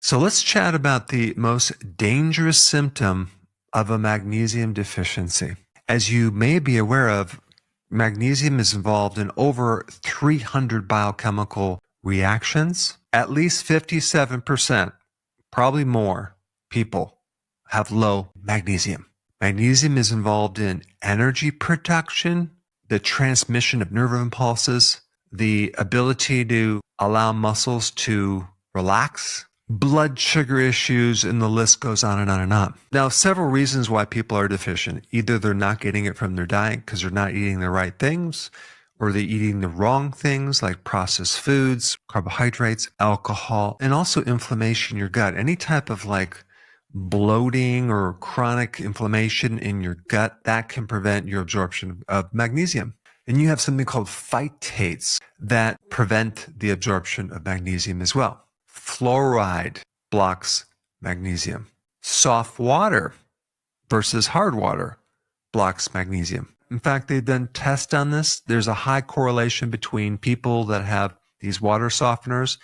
So let's chat about the most dangerous symptom of a magnesium deficiency. As you may be aware of, magnesium is involved in over 300 biochemical reactions. At least 57%, probably more, people have low magnesium. Magnesium is involved in energy production, the transmission of nerve impulses, the ability to allow muscles to relax, blood sugar issues, and the list goes on and on and on. Now, several reasons why people are deficient. Either they're not getting it from their diet because they're not eating the right things, or they're eating the wrong things like processed foods, carbohydrates, alcohol, and also inflammation in your gut. Any type of bloating or chronic inflammation in your gut, that can prevent your absorption of magnesium. And you have something called phytates that prevent the absorption of magnesium as well. Fluoride blocks magnesium. Soft water versus hard water blocks magnesium. In fact, they've done tests on this. There's a high correlation between people that have these water softeners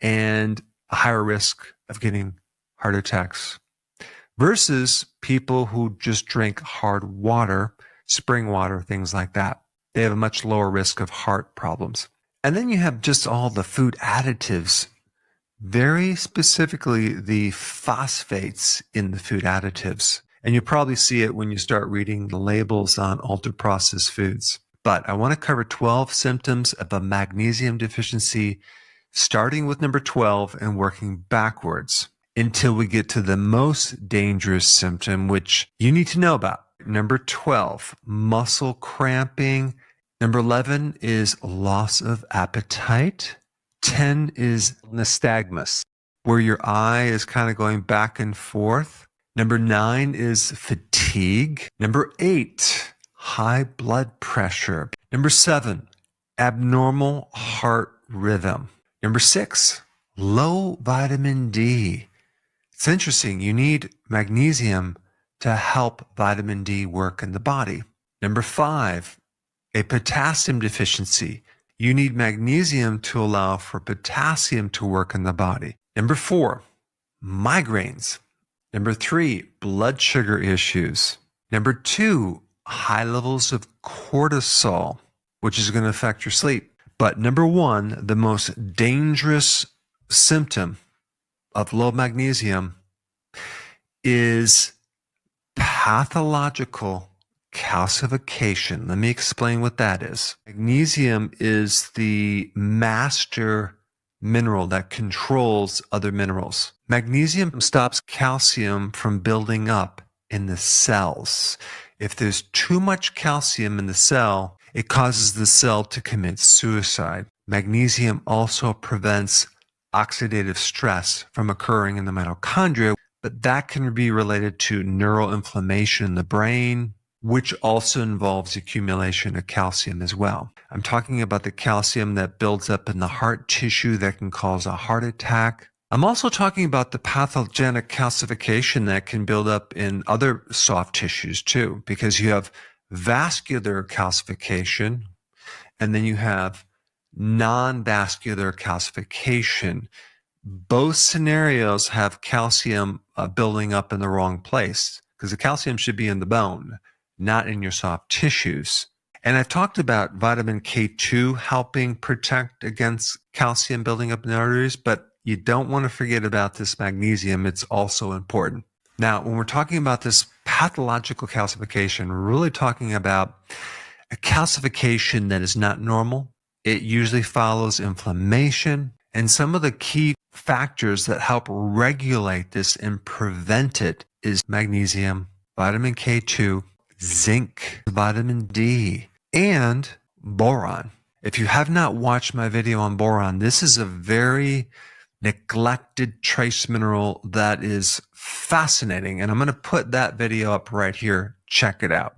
and a higher risk of getting heart attacks versus people who just drink hard water, spring water, things like that. They have a much lower risk of heart problems. And then you have just all the food additives, very specifically the phosphates in the food additives. And you probably see it when you start reading the labels on ultra-processed foods. But I want to cover 12 symptoms of a magnesium deficiency, starting with number 12 and working backwards until we get to the most dangerous symptom, which you need to know about. Number 12, muscle cramping. Number 11 is loss of appetite. 10 is nystagmus, where your eye is kind of going back and forth. Number 9 is fatigue. Number 8, high blood pressure. Number 7, abnormal heart rhythm. Number 6, low vitamin D. It's interesting. You need magnesium to help vitamin D work in the body. Number 5, a potassium deficiency. You need magnesium to allow for potassium to work in the body. Number 4, migraines. Number 3, blood sugar issues. Number 2, high levels of cortisol, which is going to affect your sleep. But number 1, the most dangerous symptom of low magnesium is pathological calcification. Let me explain what that is. Magnesium is the master mineral that controls other minerals. Magnesium stops calcium from building up in the cells. If there's too much calcium in the cell, it causes the cell to commit suicide. Magnesium also prevents oxidative stress from occurring in the mitochondria, but that can be related to neural inflammation in the brain, which also involves accumulation of calcium as well. I'm talking about the calcium that builds up in the heart tissue that can cause a heart attack. I'm also talking about the pathogenic calcification that can build up in other soft tissues too, because you have vascular calcification and then you have non-vascular calcification. Both scenarios have calcium building up in the wrong place because the calcium should be in the bone, not in your soft tissues. And I've talked about vitamin K2 helping protect against calcium building up in the arteries, but you don't want to forget about this magnesium. It's also important. Now, when we're talking about this pathological calcification, we're really talking about a calcification that is not normal. It usually follows inflammation, and some of the key factors that help regulate this and prevent it is magnesium, vitamin K2, zinc, vitamin D, and boron. If you have not watched my video on boron, this is a very neglected trace mineral that is fascinating, and I'm going to put that video up right here. Check it out.